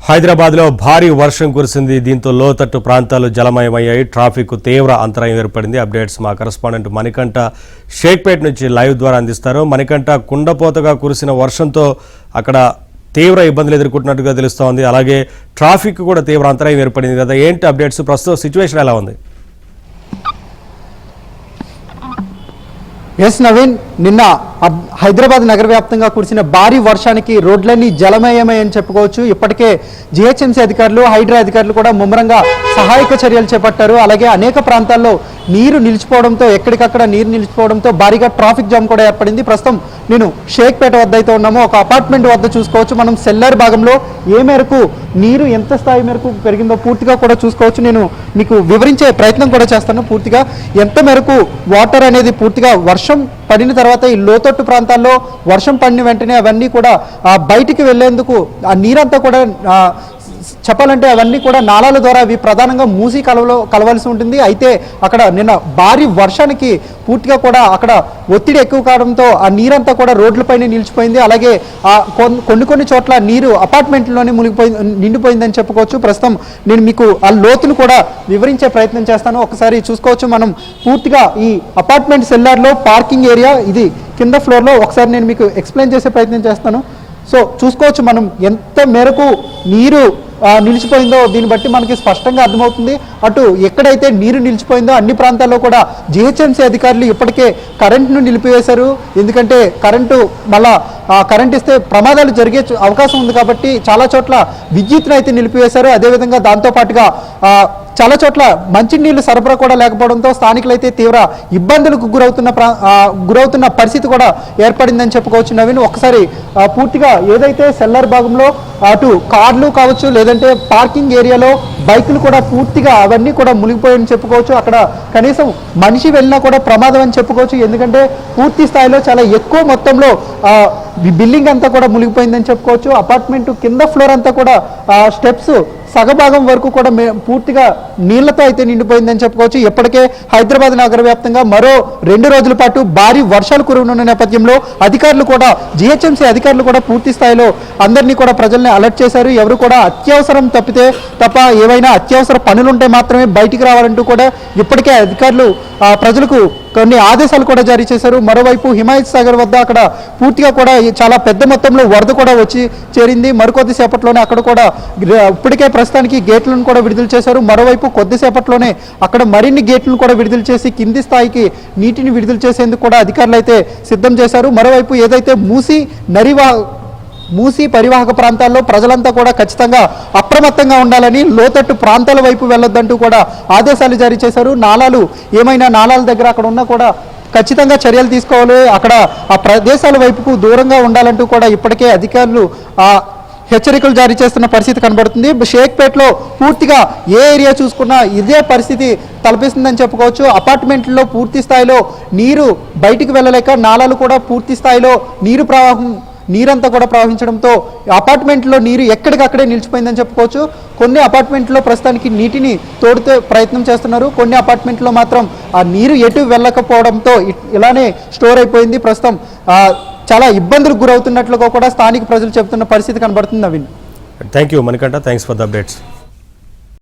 హైదరాబాద్లో భారీ వర్షం కురిసింది. దీంతో లోతట్టు ప్రాంతాలు జలమయమయ్యాయి. ట్రాఫిక్ తీవ్ర అంతరాయం ఏర్పడింది. అప్డేట్స్ మా కరెస్పాండెంట్ మణికంఠ షేక్పేట్ నుంచి లైవ్ ద్వారా అందిస్తారు. మణికంఠ, కుండపోతగా కురిసిన వర్షంతో అక్కడ తీవ్ర ఇబ్బందులు ఎదుర్కొంటున్నట్టుగా తెలుస్తోంది. అలాగే ట్రాఫిక్ కూడా తీవ్ర అంతరాయం ఏర్పడింది కదా, ఏంటి అప్డేట్స్? ప్రస్తుతం సిచ్యువేషన్ ఎలా ఉంది? ఎస్ నవీన్, నిన్న హైదరాబాద్ నగర వ్యాప్తంగా కురిసిన భారీ వర్షానికి రోడ్లన్నీ జలమయమని చెప్పుకోవచ్చు. ఇప్పటికే జిహెచ్ఎంసీ అధికారులు, హైడ్రా అధికారులు కూడా ముమ్మరంగా సహాయక చర్యలు చేపట్టారు. అలాగే అనేక ప్రాంతాల్లో నీరు నిలిచిపోవడంతో, ఎక్కడికక్కడ నీరు నిలిచిపోవడంతో భారీగా ట్రాఫిక్ జామ్ కూడా ఏర్పడింది. ప్రస్తుతం నేను షేక్పేట వద్ద అయితే ఉన్నాము. ఒక అపార్ట్మెంట్ వద్ద చూసుకోవచ్చు. మనం సెల్లర్ భాగంలో ఏ మేరకు నీరు ఎంత స్థాయి మేరకు పెరిగిందో పూర్తిగా కూడా చూసుకోవచ్చు. నేను మీకు వివరించే ప్రయత్నం కూడా చేస్తాను. పూర్తిగా ఎంత మేరకు వాటర్ అనేది పూర్తిగా వర్షం పడిన తర్వాత ఈ లోతట్టు ప్రాంతాల్లో వర్షం పడిన వెంటనే అవన్నీ కూడా బయటికి వెళ్లేందుకు ఆ నీరంతా కూడా చెప్పాలంటే అవన్నీ కూడా నాలాల ద్వారా అవి ప్రధానంగా మూసీ కలవలో కలవాల్సి ఉంటుంది. అయితే అక్కడ నిన్న భారీ వర్షానికి పూర్తిగా కూడా అక్కడ ఒత్తిడి ఎక్కువ కావడంతో ఆ నీరంతా కూడా రోడ్లపైనే నిలిచిపోయింది. అలాగే కొన్ని చోట్ల నీరు అపార్ట్మెంట్లోనే నిండిపోయిందని చెప్పుకోవచ్చు. ప్రస్తుతం నేను మీకు ఆ లోతును కూడా వివరించే ప్రయత్నం చేస్తాను. ఒకసారి చూసుకోవచ్చు. మనం పూర్తిగా ఈ అపార్ట్మెంట్ సెల్లార్లో పార్కింగ్ ఏరియా ఇది కింద ఫ్లోర్లో. ఒకసారి నేను మీకు ఎక్స్ప్లెయిన్ చేసే ప్రయత్నం చేస్తాను. సో చూసుకోవచ్చు మనం ఎంత మేరకు నీరు నిలిచిపోయిందో దీన్ని బట్టి మనకి స్పష్టంగా అర్థమవుతుంది. అటు ఎక్కడైతే నీరు నిలిచిపోయిందో అన్ని ప్రాంతాల్లో కూడా జిహెచ్ఎంసీ అధికారులు ఇప్పటికే కరెంటును నిలిపివేశారు. ఎందుకంటే కరెంట్ ఇస్తే ప్రమాదాలు జరిగే అవకాశం ఉంది కాబట్టి చాలా చోట్ల విద్యుత్తును అయితే నిలిపివేశారు. అదేవిధంగా దాంతోపాటుగా చాలా చోట్ల మంచినీళ్ళు సరఫరా కూడా లేకపోవడంతో స్థానికులైతే తీవ్ర ఇబ్బందులకు గురవుతున్న పరిస్థితి కూడా ఏర్పడిందని చెప్పుకోవచ్చు. నవీన్, ఒకసారి పూర్తిగా ఏదైతే సెల్లర్ భాగంలో అటు కార్లు కావచ్చు, లేదంటే పార్కింగ్ ఏరియాలో బైకులు కూడా పూర్తిగా అవన్నీ కూడా మునిగిపోయాయని చెప్పుకోవచ్చు. అక్కడ కనీసం మనిషి వెళ్ళినా కూడా ప్రమాదం అని చెప్పుకోవచ్చు. ఎందుకంటే పూర్తి స్థాయిలో చాలా ఎక్కువ మొత్తంలో బిల్డింగ్ అంతా కూడా మునిగిపోయిందని చెప్పుకోవచ్చు. అపార్ట్మెంట్ కింద ఫ్లోర్ అంతా కూడా స్టెప్స్ సగభాగం వరకు కూడా పూర్తిగా నీళ్లతో అయితే నిండిపోయిందని చెప్పుకోవచ్చు. ఇప్పటికే హైదరాబాద్ నగర వ్యాప్తంగా మరో 2 రోజుల పాటు భారీ వర్షాలు కురవనున్న నేపథ్యంలో అధికారులు కూడా జిహెచ్ఎంసీ అధికారులు కూడా పూర్తి స్థాయిలో అందరినీ కూడా ప్రజల్ని అలర్ట్ చేశారు. ఎవరు కూడా అత్యవసరం తప్ప ఏవైనా అత్యవసర పనులుంటే మాత్రమే బయటికి రావాలంటూ కూడా ఇప్పటికే అధికారులు ప్రజలకు కొన్ని ఆదేశాలు కూడా జారీ చేశారు. మరోవైపు హిమాయత్ సాగర్ వద్ద అక్కడ పూర్తిగా కూడా చాలా పెద్ద మొత్తంలో వరద కూడా వచ్చి చేరింది. మరికొద్దిసేపట్లోనే అక్కడ కూడా ఇప్పటికే ప్రస్తుతానికి గేట్లను కూడా విడుదల చేశారు. మరోవైపు కొద్దిసేపట్లోనే అక్కడ మరిన్ని గేట్లను కూడా విడుదల చేసి కింది స్థాయికి నీటిని విడుదల చేసేందుకు కూడా అధికారులు అయితే సిద్ధం చేశారు. మరోవైపు ఏదైతే మూసీ పరివాహక ప్రాంతాల్లో ప్రజలంతా కూడా ఖచ్చితంగా అప్రమత్తంగా ఉండాలని, లోతట్టు ప్రాంతాల వైపు వెళ్ళొద్దంటూ కూడా ఆదేశాలు జారీ చేశారు. ఏమైనా నాలాల దగ్గర అక్కడ ఉన్నా కూడా ఖచ్చితంగా చర్యలు తీసుకోవాలి. అక్కడ ఆ ప్రదేశాల వైపుకు దూరంగా ఉండాలంటూ కూడా ఇప్పటికే అధికారులు హెచ్చరికలు జారీ చేస్తున్న పరిస్థితి కనబడుతుంది. షేక్పేట్లో పూర్తిగా ఏ ఏరియా చూసుకున్నా ఇదే పరిస్థితి తలపిస్తుందని చెప్పుకోవచ్చు. అపార్ట్మెంట్లో పూర్తి స్థాయిలో నీరు బయటికి వెళ్ళలేక నాలాలు కూడా పూర్తి స్థాయిలో నీరంతా కూడా ప్రవహించడంతో అపార్ట్మెంట్లో నీరు ఎక్కడికక్కడే నిలిచిపోయిందని చెప్పుకోవచ్చు. కొన్ని అపార్ట్మెంట్లో ప్రస్తుతానికి నీటిని తోడితే ప్రయత్నం చేస్తున్నారు. కొన్ని అపార్ట్మెంట్లో మాత్రం ఆ నీరు ఎటు వెళ్ళకపోవడంతో ఇలానే స్టోర్ అయిపోయింది. ప్రస్తుతం చాలా ఇబ్బందులకు గురవుతున్నట్లుగా కూడా స్థానిక ప్రజలు చెబుతున్న పరిస్థితి కనబడుతుంది. Naveen, thank you Manikanta, thanks for the updates.